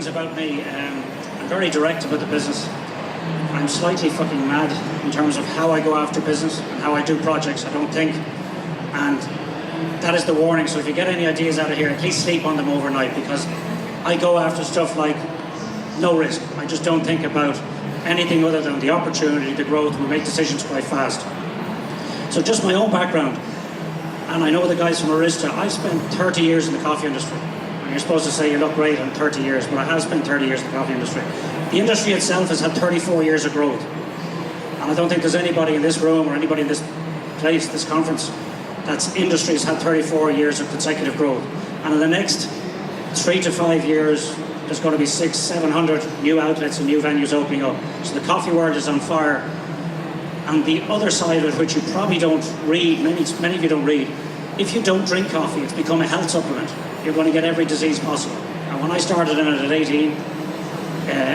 things about me. I'm very direct about the business. I'm slightly fucking mad in terms of how I go after business and how I do projects. I don't think. And that is the warning. So if you get any ideas out of here, at least sleep on them overnight, because I go after stuff like no risk. I just don't think about anything other than the opportunity, the growth. We make decisions quite fast. So just my own background, and I know the guys from Arista. I've spent 30 years in the coffee industry. And you're supposed to say you look great in 30 years, but I have spent 30 years in the coffee industry. The industry itself has had 34 years of growth. And I don't think there's anybody in this room or anybody in this place, this conference, that's industry has had 34 years of consecutive growth. And in the next 3 to 5 years, there's going to be 600, 700 new outlets and new venues opening up. So the coffee world is on fire. And the other side of it, which you probably don't read, many of you don't read, if you don't drink coffee, it's become a health supplement. You're going to get every disease possible. And when I started in it at 18,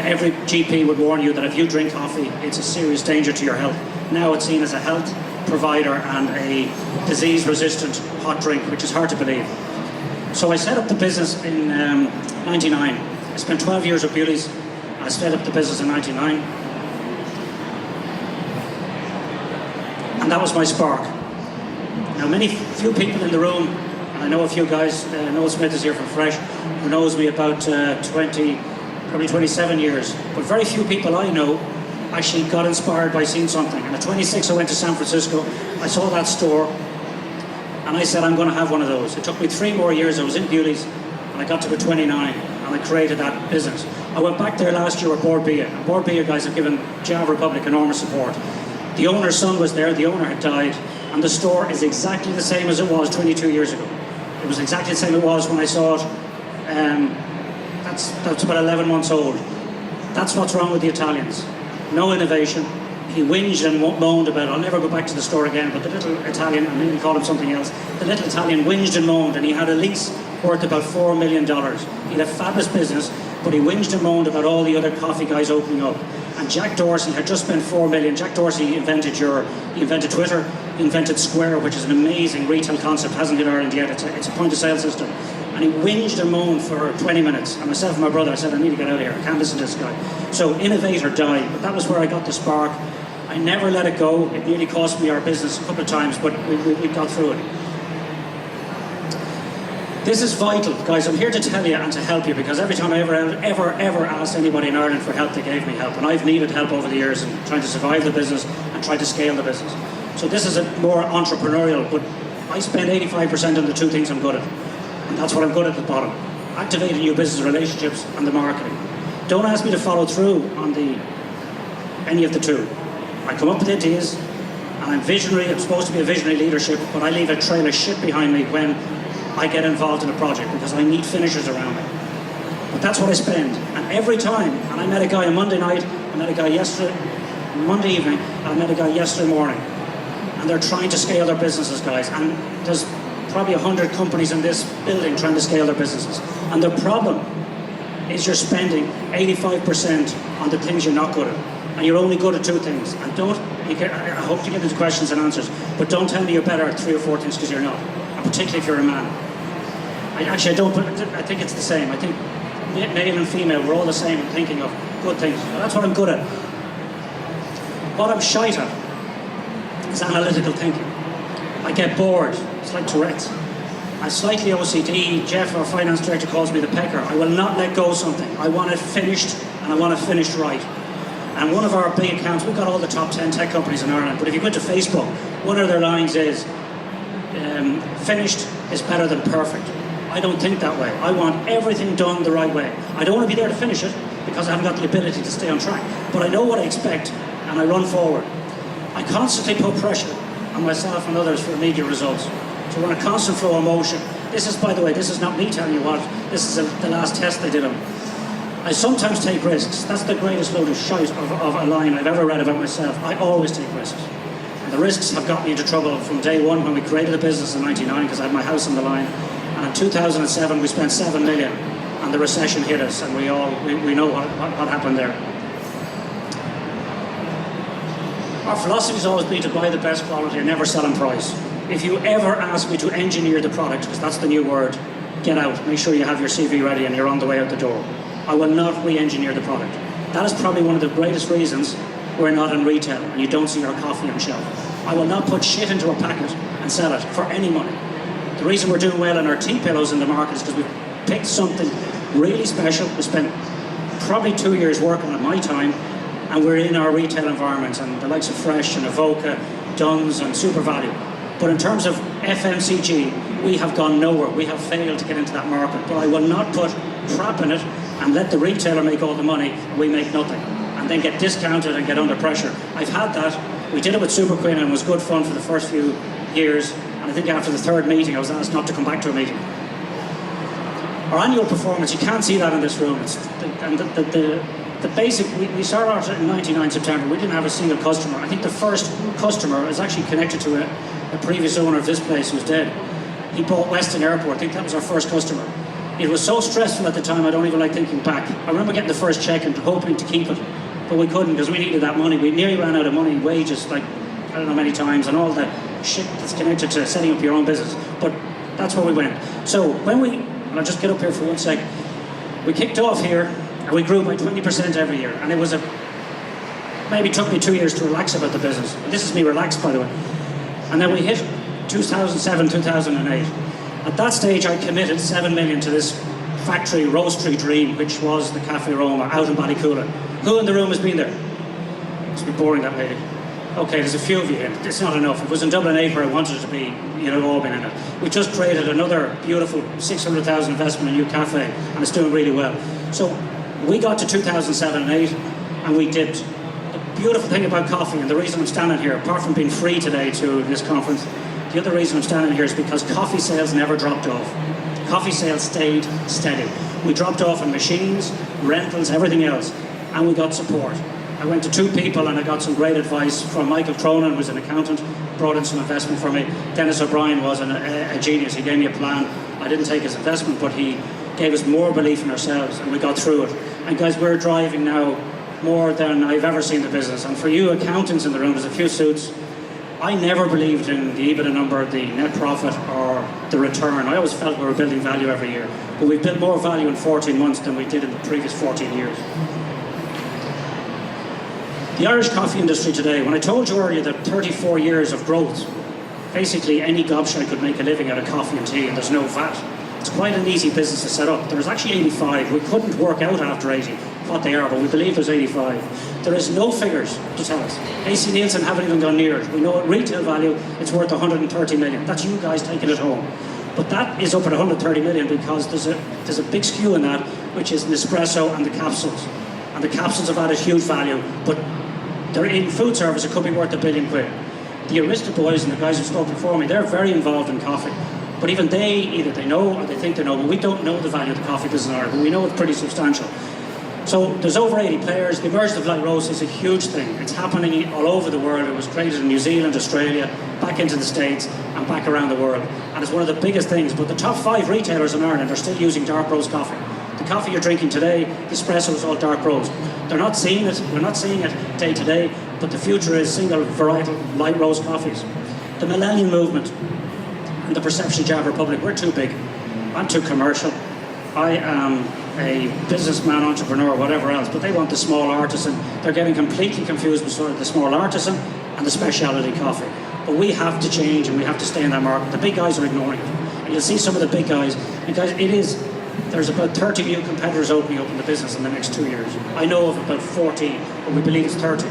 every GP would warn you that if you drink coffee, it's a serious danger to your health. Now it's seen as a health provider and a disease-resistant hot drink, which is hard to believe. So I set up the business in 99. I spent 12 years with Bewley's. I set up the business in 99. And that was my spark. Now, few people in the room, and I know a few guys, Noel Smith is here from Fresh, who knows me about probably 27 years. But very few people I know actually got inspired by seeing something. And at 26, I went to San Francisco. I saw that store, and I said, I'm going to have one of those. It took me 3 more years. I was in Bewley's, and I got to be 29, and I created that business. I went back there last year with Board Bia. And Board Bia guys have given Java Republic enormous support. The owner's son was there. The owner had died. And the store is exactly the same as it was 22 years ago. It was exactly the same it was when I saw it. That's about 11 months old. That's what's wrong with the Italians. No innovation. He whinged and moaned about, I'll never go back to the store again, but the little Italian, I mean, he called him something else, the little Italian whinged and moaned, and he had a lease worth about $4 million. He had a fabulous business, but he whinged and moaned about all the other coffee guys opening up. And Jack Dorsey had just spent $4 million. Jack Dorsey invented Twitter, he invented Square, which is an amazing retail concept, hasn't hit Ireland yet, it's a point of sale system. And he whinged and moaned for 20 minutes. And myself and my brother, I said, I need to get out of here, I can't listen to this guy. So innovate or die, but that was where I got the spark. I never let it go. It nearly cost me our business a couple of times, but we got through it. This is vital, guys. I'm here to tell you and to help you, because every time I ever asked anybody in Ireland for help, they gave me help. And I've needed help over the years in trying to survive the business and try to scale the business. So this is a more entrepreneurial, but I spend 85% on the 2 things I'm good at. And that's what I'm good at the bottom. Activating new business relationships and the marketing. Don't ask me to follow through on any of the 2. I come up with ideas, and I'm visionary. I'm supposed to be a visionary leadership, but I leave a trail of shit behind me when I get involved in a project, because I need finishers around me. But that's what I spend. And every time, and I met a guy on Monday night, I met a guy Monday evening, and I met a guy yesterday morning. And they're trying to scale their businesses, guys. And there's probably 100 companies in this building trying to scale their businesses. And the problem is you're spending 85% on the things you're not good at. And you're only good at 2 things. And I hope to get into questions and answers, but don't tell me you're better at 3 or 4 things, because you're not. And particularly if you're a man. I think it's the same. I think male and female, we're all the same in thinking of good things. And that's what I'm good at. What I'm shite at is analytical thinking. I get bored. It's like Tourette's. I'm slightly OCD. Jeff, our finance director, calls me the pecker. I will not let go of something. I want it finished, and I want it finished right. And one of our big accounts, we've got all the top 10 tech companies in Ireland, but if you go into Facebook, one of their lines is, finished is better than perfect. I don't think that way. I want everything done the right way. I don't want to be there to finish it, because I haven't got the ability to stay on track. But I know what I expect, and I run forward. I constantly put pressure on myself and others for immediate results. So we're in a constant flow of motion. This is, by the way, this is not me telling you what, this is the last test they did on. I sometimes take risks. That's the greatest load of shite of a line I've ever read about myself. I always take risks. And the risks have got me into trouble from day one when we created the business in 99, because I had my house on the line. And in 2007, we spent $7 million, and the recession hit us, and we know what happened there. Our philosophy has always been to buy the best quality and never sell on price. If you ever ask me to engineer the product, because that's the new word, get out. Make sure you have your CV ready and you're on the way out the door. I will not re-engineer the product. That is probably one of the greatest reasons we're not in retail and you don't see our coffee on shelf. I will not put shit into a packet and sell it for any money. The reason we're doing well in our tea pillows in the market is because we've picked something really special. We spent probably 2 years working on my time, and we're in our retail environments and the likes of Fresh and Avoca, Dunn's and Super Value. But in terms of FMCG, we have gone nowhere. We have failed to get into that market. But I will not put crap in it and let the retailer make all the money and we make nothing. And then get discounted and get under pressure. I've had that. We did it with Super Queen and it was good fun for the first few years. And I think after the third meeting, I was asked not to come back to a meeting. Our annual performance, you can't see that in this room. The basic, we started out in 99 September. We didn't have a single customer. I think the first customer is actually connected to a previous owner of this place who's dead. He bought Weston Airport. I think that was our first customer. It was so stressful at the time, I don't even like thinking back. I remember getting the first check and hoping to keep it, but we couldn't because we needed that money. We nearly ran out of money, wages, like, I don't know, many times, and all the shit that's connected to setting up your own business. But that's where we went. So when and I'll just get up here for 1 sec. We kicked off here, and we grew by 20% every year. And it was maybe took me 2 years to relax about the business. And this is me relaxed, by the way. And then we hit 2007, 2008. At that stage, I committed 7 million to this factory roastery dream, which was the Cafe Roma out in Ballycoola. Who in the room has been there? It's been boring, that lady. Okay, there's a few of you here. It's not enough. It was in Dublin 8 where I wanted it to be, all been in it. We just created another beautiful 600,000 investment in a new cafe, and it's doing really well. So we got to 2007 and 8, and we dipped. The beautiful thing about coffee, and the reason I'm standing here, apart from being free today to this conference, the other reason I'm standing here is because coffee sales never dropped off. Coffee sales stayed steady. We dropped off in machines, rentals, everything else, and we got support. I went to 2 people and I got some great advice from Michael Cronin, who was an accountant, brought in some investment for me. Dennis O'Brien was a genius. He gave me a plan. I didn't take his investment, but he gave us more belief in ourselves and we got through it. And guys, we're driving now more than I've ever seen the business. And for you accountants in the room, there's a few suits. I never believed in the EBITDA number, the net profit, or the return. I always felt we were building value every year. But we've built more value in 14 months than we did in the previous 14 years. The Irish coffee industry today, when I told you earlier that 34 years of growth, basically any gobshite could make a living out of coffee and tea and there's no VAT. It's quite an easy business to set up. There's actually 85. We couldn't work out after 80 what they are, but we believe there's 85. There is no figures to tell us. AC Nielsen haven't even gone near it. We know at retail value it's worth 130 million. That's you guys taking it home. But that is up at 130 million because there's a big skew in that, which is Nespresso and the capsules. And the capsules have added huge value, but they're in food service, it could be worth £1 billion. The Arista boys and the guys who spoke before me, they're very involved in coffee. But even they, either they know or they think they know, but we don't know the value of the coffee business in Ireland, but we know it's pretty substantial. So there's over 80 players. The emergence of light roast is a huge thing. It's happening all over the world. It was created in New Zealand, Australia, back into the States, and back around the world. And it's one of the biggest things. But the top 5 retailers in Ireland are still using dark roast coffee. The coffee you're drinking today, the espresso, is all dark roast. They're not seeing it, we're not seeing it day to day, but the future is single varietal light roast coffees. The millennial movement and the perception of Java Republic, we're too big. I'm too commercial. I am a businessman, entrepreneur, whatever else, but they want the small artisan. They're getting completely confused between the small artisan and the specialty coffee. But we have to change and we have to stay in that market. The big guys are ignoring it. And you'll see some of the big guys, because there's about 30 new competitors opening up in the business in the next 2 years. I know of about 14, but we believe it's 30.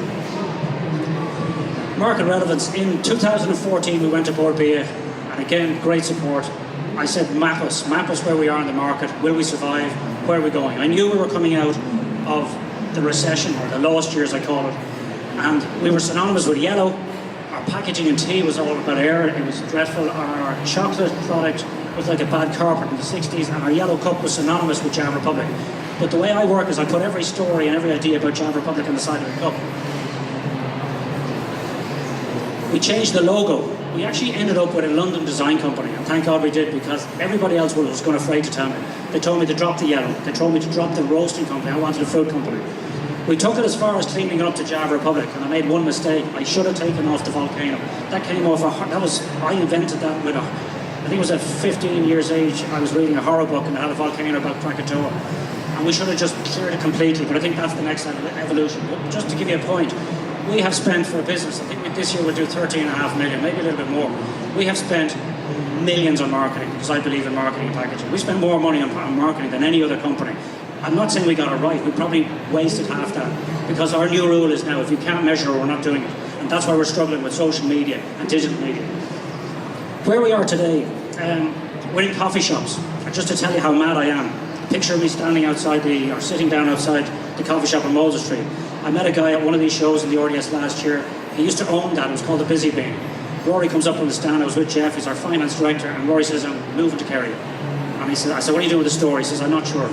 Market relevance. In 2014, we went to Board BA, and again, great support. I said, map us where we are in the market. Will we survive? Where are we going? I knew we were coming out of the recession, or the lowest years, I call it, and we were synonymous with yellow. Our packaging in tea was all about air. It was dreadful. Our chocolate product was like a bad carpet in the 60s, and our yellow cup was synonymous with Java Republic. But the way I work is I put every story and every idea about Java Republic on the side of the cup. We changed the logo. We actually ended up with a London design company, and thank God we did, because everybody else was going afraid to tell me. They told me to drop the yellow. They told me to drop the roasting company. I wanted a fruit company. We took it as far as cleaning it up to Java Republic, and I made one mistake. I should have taken off the volcano. That came off I invented that with I think it was at 15 years age. I was reading a horror book and it had a volcano about Krakatoa. and we should have just cleared it completely, but I think that's the next evolution. But just to give you a point, we have spent for a business, I think this year we'll do 13.5 million, maybe a little bit more. We have spent millions on marketing, because I believe in marketing and packaging. We spend more money on marketing than any other company. I'm not saying we got it right, we probably wasted half that, because our new rule is now, if you can't measure, we're not doing it. And that's why we're struggling with social media and digital media. Where we are today, we're in coffee shops. And just to tell you how mad I am, picture me standing outside or sitting down outside the coffee shop on Moses Street. I met a guy at one of these shows in the RDS last year. He used to own that, it was called the Busy Bean. Rory comes up on the stand, I was with Jeff, he's our finance director, and Rory says, I'm moving to Kerry. And I said, what are you doing with the store? He says, I'm not sure.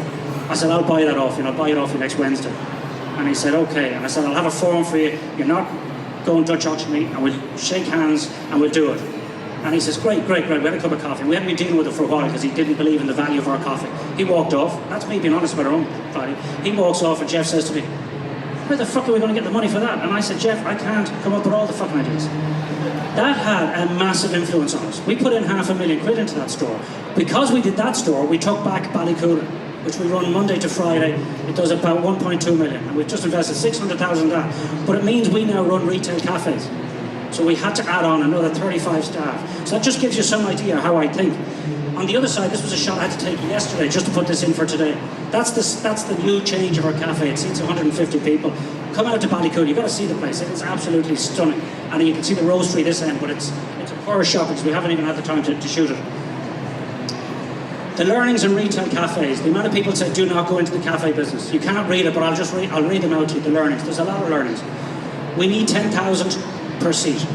I said, I'll buy that off you, and I'll buy it off you next Wednesday. And he said, okay. And I said, I'll have a form for you, you're not going Dutch auction me, and we'll shake hands, and we'll do it. And he says, great. We had a cup of coffee. We hadn't been dealing with it for a while because he didn't believe in the value of our coffee. He walked off. That's me being honest about our own value. He walks off and Jeff says to me, where the fuck are we going to get the money for that? And I said, Jeff, I can't come up with all the fucking ideas. That had a massive influence on us. We put in £500,000 into that store. Because we did that store, we took back Ballycoolan, which we run Monday to Friday. It does about 1.2 million. And we've just invested 600,000 in that. But it means we now run retail cafes. So we had to add on another 35 staff. So that just gives you some idea how I think. On the other side, this was a shot I had to take yesterday just to put this in for today. That's the new change of our cafe. It seats 150 people. Come out to Ballycoolan, you've got to see the place. It's absolutely stunning. And you can see the roastery this end, but it's a poor shop because we haven't even had the time to shoot it. The learnings in retail cafes. The amount of people say do not go into the cafe business. You cannot read it, but I'll read them out to you, the learnings. There's a lot of learnings. We need 10,000 per seat.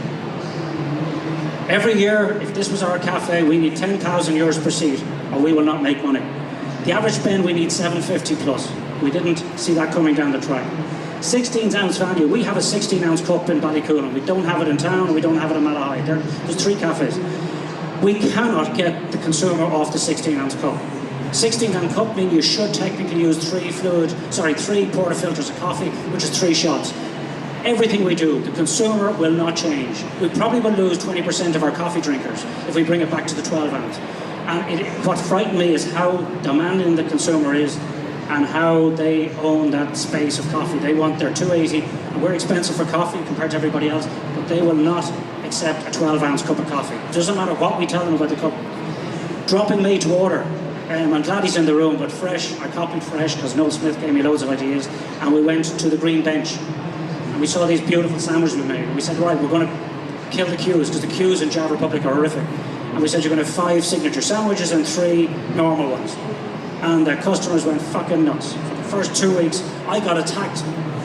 Every year, if this was our cafe, we need 10,000 euros per seat, or we will not make money. The average spend, we need 750 plus. We didn't see that coming down the track. 16-ounce value. We have a 16-ounce cup in Ballycoolan. We don't have it in town, and we don't have it in Malahide. There's 3 cafes. We cannot get the consumer off the 16-ounce cup. 16-ounce cup means you should technically use 3 portafilters of coffee, which is 3 shots. Everything we do, the consumer will not change. We probably will lose 20% of our coffee drinkers if we bring it back to the 12-ounce. And what frightened me is how demanding the consumer is and how they own that space of coffee. They want their 280, and we're expensive for coffee compared to everybody else, but they will not accept a 12-ounce cup of coffee. It doesn't matter what we tell them about the cup. Dropping made to order. I'm glad he's in the room, but fresh, I copied fresh because Noel Smith gave me loads of ideas, and we went to the Green Bench. We saw these beautiful sandwiches we made, and we said, right, we're going to kill the queues, because the queues in Java Republic are horrific. And we said, you're going to have 5 signature sandwiches and 3 normal ones. And the customers went fucking nuts. For the first 2 weeks, I got attacked.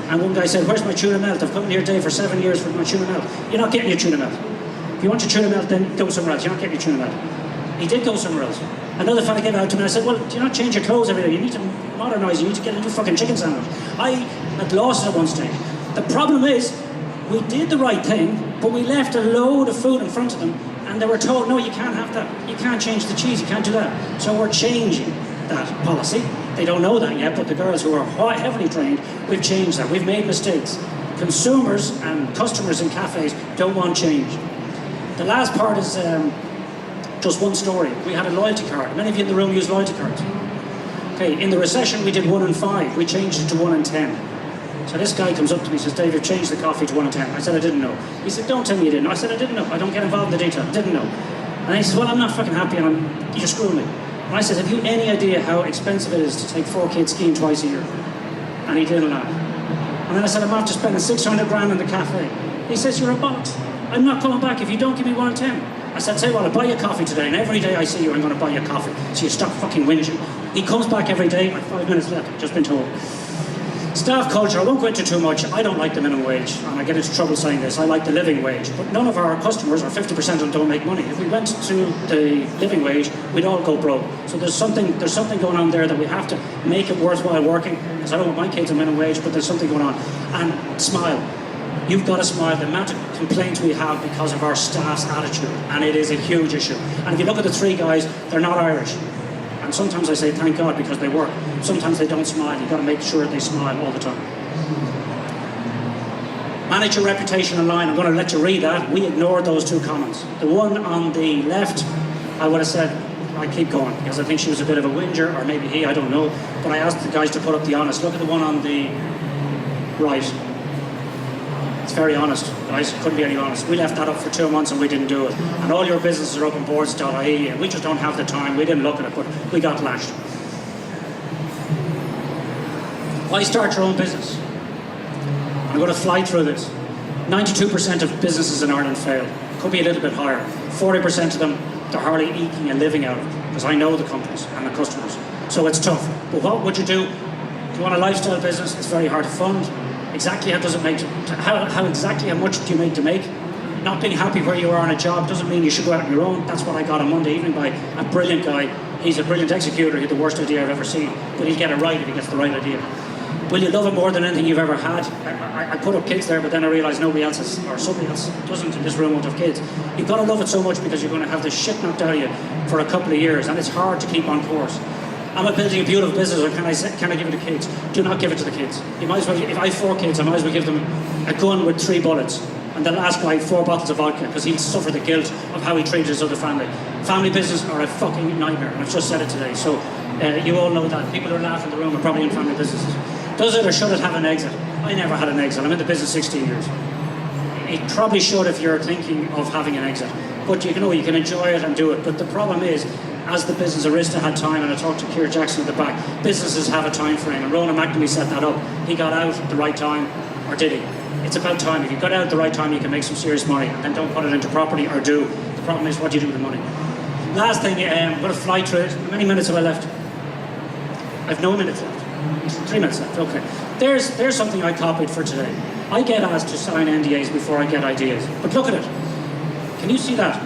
And one guy said, where's my tuna melt? I've come in here today for 7 years for my tuna melt. You're not getting your tuna melt. If you want your tuna melt, then go somewhere else. You're not getting your tuna melt. He did go somewhere else. Another fella came out to me and I said, well, do you not change your clothes every day? You need to modernise, you need to get a new fucking chicken sandwich. I had lost it at one stage. The problem is, we did the right thing, but we left a load of food in front of them, and they were told, no, you can't have that. You can't change the cheese, you can't do that. So we're changing that policy. They don't know that yet, but the girls who are heavily trained, we've changed that. We've made mistakes. Consumers and customers in cafes don't want change. The last part is just one story. We had a loyalty card. Many of you in the room use loyalty cards. Okay, in the recession we did 1 in 5. We changed it to 1 in 10. So this guy comes up to me and says, Dave, you've changed the coffee to 1 in 10. I said, I didn't know. He said, don't tell me you didn't know. I said, I didn't know. I don't get involved in the detail. I didn't know. And he says, well, I'm not fucking happy and you're screwing me. And I said, have you any idea how expensive it is to take 4 kids skiing twice a year? And he didn't laugh. And then I said, I'm after spending 600 grand in the cafe. He says, you're a bollocks. I'm not coming back if you don't give me 1 in 10. I said, say what, I'll buy you coffee today, and every day I see you, I'm going to buy you coffee. So you stop fucking whinging. He comes back every day, like 5 minutes left, I've just been told. Staff culture, I won't go into too much. I don't like the minimum wage, and I get into trouble saying this. I like the living wage, but none of our customers, or 50% of them, don't make money. If we went to the living wage, we'd all go broke. So there's something going on there that we have to make it worthwhile working, because I don't want my kids on minimum wage, but there's something going on. And smile. You've got to smile. The amount of complaints we have because of our staff's attitude, and it is a huge issue. And if you look at the 3 guys, they're not Irish. And sometimes I say thank God because they work. Sometimes they don't smile. You've got to make sure they smile all the time. Manage your reputation online. I'm going to let you read that. We ignored those 2 comments. The one on the left, I would have said, I keep going because I think she was a bit of a whinger, or maybe he, I don't know. But I asked the guys to put up the honest. Look at the one on the right. It's very honest, guys. Couldn't be any honest. We left that up for 2 months and we didn't do it. And all your businesses are up on boards.ie, and we just don't have the time. We didn't look at it, but we got lashed. Why start your own business? I'm going to fly through this. 92% of businesses in Ireland fail. Could be a little bit higher. 40% of them, they're hardly eking a living out of it, because I know the companies and the customers. So it's tough. But what would you do? If you want a lifestyle business, it's very hard to fund. Exactly how does it make? How much do you make to make? Not being happy where you are on a job doesn't mean you should go out on your own. That's what I got on Monday evening by a brilliant guy. He's a brilliant executor. He had the worst idea I've ever seen, but he'll get it right if he gets the right idea. Will you love it more than anything you've ever had? I put up kids there, but then I realised nobody else has, or somebody else doesn't in this room won't have kids. You've got to love it so much because you're going to have the shit knocked out of you for a couple of years, and it's hard to keep on course. Am I building a beautiful business, or can I give it to kids? Do not give it to the kids. You might as well, if I have 4 kids, I might as well give them a gun with 3 bullets, and the last guy 4 bottles of vodka, because he'll suffer the guilt of how he treated his other family. Family business are a fucking nightmare, and I've just said it today. So you all know that. People who are laughing in the room are probably in family businesses. Does it or should it have an exit? I never had an exit. I'm in the business 16 years. It probably should if you're thinking of having an exit. But you can enjoy it and do it. But the problem is, as the business Arista had time, and I talked to Keir Jackson at the back, businesses have a time frame, and Ronan McNamee set that up. He got out at the right time, or did he? It's about time. If you got out at the right time, you can make some serious money, and then don't put it into property, or do. The problem is, what do you do with the money? Last thing, I'm going to fly through it. How many minutes have I left? I've no minutes left. 3 minutes left, okay. There's something I copied for today. I get asked to sign NDAs before I get ideas, but look at it. Can you see that?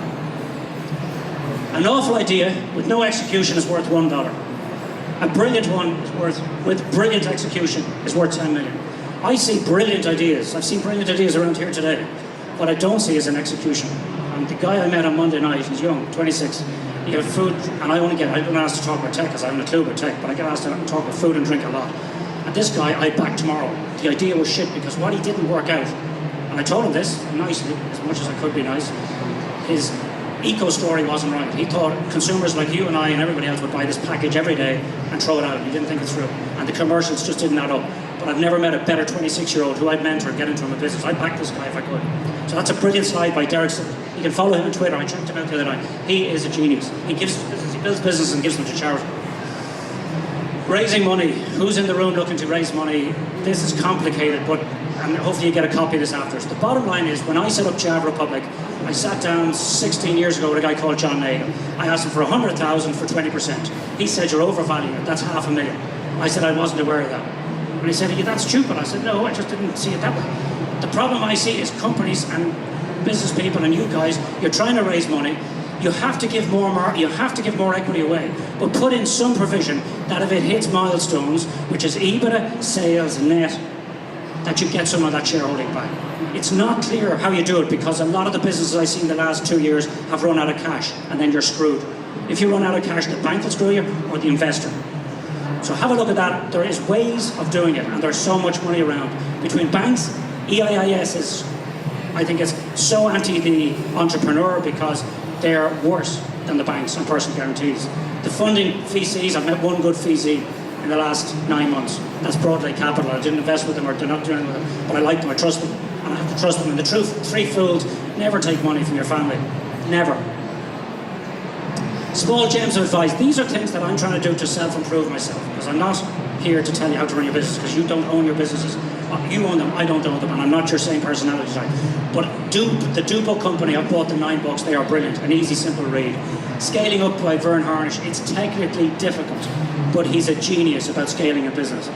An awful idea with no execution is worth $1. A brilliant one with brilliant execution is worth 10 million. I see brilliant ideas. I've seen brilliant ideas around here today. What I don't see is an execution. And the guy I met on Monday night, he's young, 26. He had food, and I've been asked to talk about tech because I haven't a clue about tech, but I get asked to talk about food and drink a lot. And this guy, I back tomorrow. The idea was shit because what he didn't work out, and I told him this nicely, as much as I could be nice, his eco story wasn't right. He thought consumers like you and I and everybody else would buy this package every day and throw it out. He didn't think it through. And the commercials just didn't add up. But I've never met a better 26-year-old who I'd mentor and get into a business. I'd back this guy if I could. So that's a brilliant slide by Derek. You can follow him on Twitter. I checked him out the other night. He is a genius. He builds business and gives them to charity. Raising money. Who's in the room looking to raise money? This is complicated, and hopefully you get a copy of this after. So the bottom line is, when I set up Java Republic, I sat down 16 years ago with a guy called John Nagle. I asked him for 100,000 for 20%. He said, you're overvaluing it. That's $500,000. I said, I wasn't aware of that. And he said, yeah, that's stupid. I said, no, I just didn't see it that way. The problem I see is companies and business people and you guys, you're trying to raise money. You have to give more equity away, but put in some provision that if it hits milestones, which is EBITDA, sales, net, that you get some of that shareholding back. It's not clear how you do it because a lot of the businesses I've seen the last 2 years have run out of cash, and then you're screwed. If you run out of cash, the bank will screw you or the investor. So have a look at that. There is ways of doing it, and there's so much money around. Between banks, EIIS is, I think it's so anti the entrepreneur because they're worse than the banks on personal guarantees. The funding VCs, I've met one good VC in the last 9 months. That's Broadway Capital. I didn't invest with them or they're not doing with them, but I like them, I trust them, and I have to trust them. And the truth, 3 fools, never take money from your family. Never. Small gems of advice. These are things that I'm trying to do to self-improve myself, because I'm not here to tell you how to run your business, because you don't own your businesses. You own them, I don't own them, and I'm not your same personality type. But the Do-Book company, I've bought the 9 books, they are brilliant, an easy, simple read. Scaling Up by Vern Harnish, it's technically difficult, but he's a genius about scaling a business.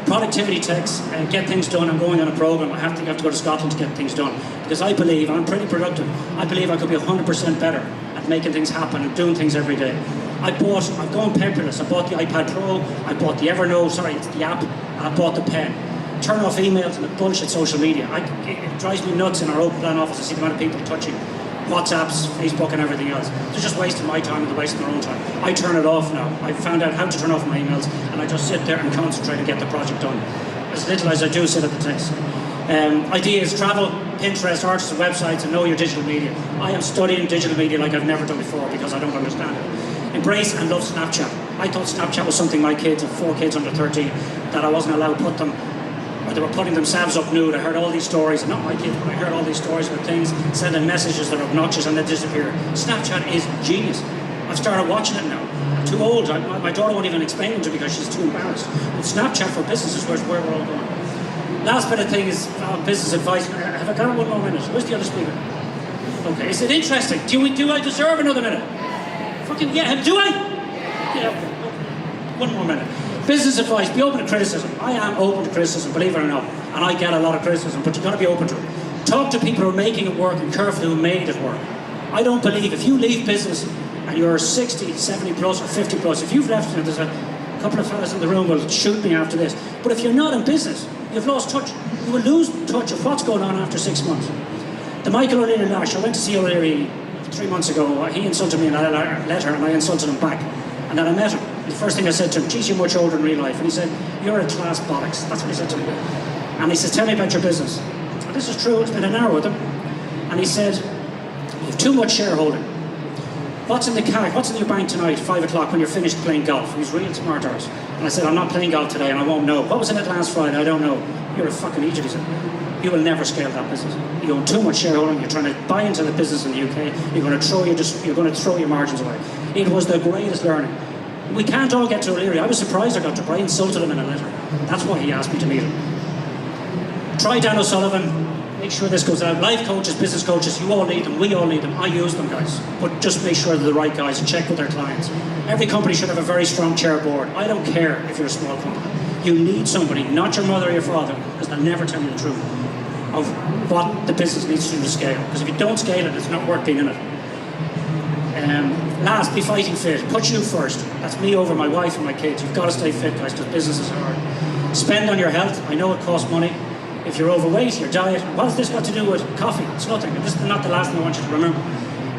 Productivity Techs, Get Things Done, I'm going on a program, I have to go to Scotland to get things done, because I believe, I'm pretty productive, I believe I could be 100% better at making things happen and doing things every day. I've gone paperless. I bought the iPad Pro, I bought the it's the app, and I bought the pen. Turn off emails and the bullshit social media. It drives me nuts in our open plan office to see the amount of people touching WhatsApps, Facebook and everything else. They're just wasting my time and they're wasting their own time. I turn it off now. I found out how to turn off my emails and I just sit there and concentrate and get the project done. As little as I do sit at the desk. Ideas, travel, Pinterest, artists and websites, and know your digital media. I am studying digital media like I've never done before because I don't understand it. Embrace and love Snapchat. I thought Snapchat was something my kids, 4 kids under 13, that I wasn't allowed to put them, or they were putting themselves up nude. I heard all these stories, and not my kids, but I heard all these stories about things, sending messages that are obnoxious and they disappear. Snapchat is genius. I've started watching it now. I'm too old. My daughter won't even explain it to me because she's too embarrassed. But Snapchat for business is where we're all going. Last bit of thing is business advice. Have I got 1 more minute? Where's the other speaker? Okay, is it interesting? Do I deserve another minute? Fucking yeah, do I? Yeah, okay. 1 more minute. Business advice, be open to criticism. I am open to criticism, believe it or not. And I get a lot of criticism, but you've got to be open to it. Talk to people who are making it work and carefully who made it work. I don't believe if you leave business and you're 60, 70 plus or 50 plus, if you've left, there's a couple of fellas in the room will shoot me after this. But if you're not in business, you've lost touch. You will lose touch of what's going on after 6 months. The Michael O'Leary lash, I went to see O'Leary 3 months ago. He insulted me in a letter and I insulted him back. And then I met him. The first thing I said to him, geez, you're much older in real life. And he said, you're a class bollocks. That's what he said to me. And he says, tell me about your business. And this is true, it's been an hour with him. And he said, you have too much shareholding. What's in the cash? What's in your bank tonight, 5 o'clock, when you're finished playing golf? He was real smart arse. And I said, I'm not playing golf today and I won't know. What was in it last Friday? I don't know. You're a fucking idiot, he said. You will never scale that business. You own too much shareholding. You're trying to buy into the business in the UK. You're going to throw your margins away. It was the greatest learning. We can't all get to O'Leary. I was surprised I got to, but I insulted him in a letter. That's why he asked me to meet him. Try Dan O'Sullivan. Make sure this goes out. Life coaches, business coaches, you all need them. We all need them. I use them, guys. But just make sure they're the right guys and check with their clients. Every company should have a very strong chair board. I don't care if you're a small company. You need somebody, not your mother or your father, because they'll never tell you the truth of what the business needs to do to scale. Because if you don't scale it, it's not worth being in it. Last, be fighting fit. Put you first. That's me over my wife and my kids. You've got to stay fit, guys, because business is hard. Spend on your health. I know it costs money. If you're overweight, your diet, what's this got to do with coffee? It's nothing. This is not the last thing I want you to remember.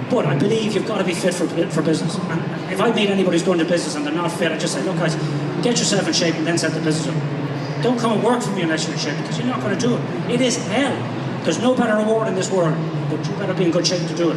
But I believe you've got to be fit for business. And if I meet anybody who's going to business and they're not fit, I just say, look guys, get yourself in shape and then set the business up. Don't come and work for me unless you're in shape, because you're not going to do it. It is hell. There's no better reward in this world, but you better be in good shape to do it.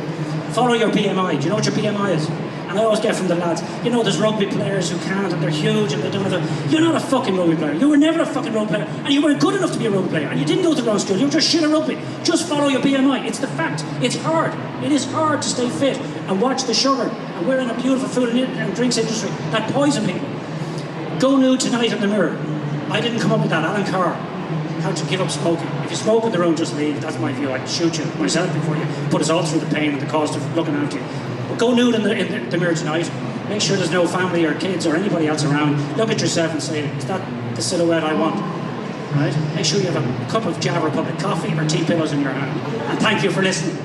Follow your BMI. Do you know what your BMI is? And I always get from the lads, you know, there's rugby players who can't and they're huge and they don't have a... You're not a fucking rugby player. You were never a fucking rugby player. And you weren't good enough to be a rugby player. And you didn't go to the wrong school. You were just shit at rugby. Just follow your BMI. It's the fact. It's hard. It is hard to stay fit and watch the sugar. And we're in a beautiful food and drinks industry that poison people. Go nude tonight in the mirror. I didn't come up with that. Alan Carr. How to give up smoking. If you smoke in the room, just leave. That's my view. I'd shoot you myself before you put us all through the pain and the cost of looking after you. But go nude in the mirror tonight. Make sure there's no family or kids or anybody else around. Look at yourself and say, is that the silhouette I want? Right? Make sure you have a cup of Java Republic coffee or tea pillows in your hand. And thank you for listening.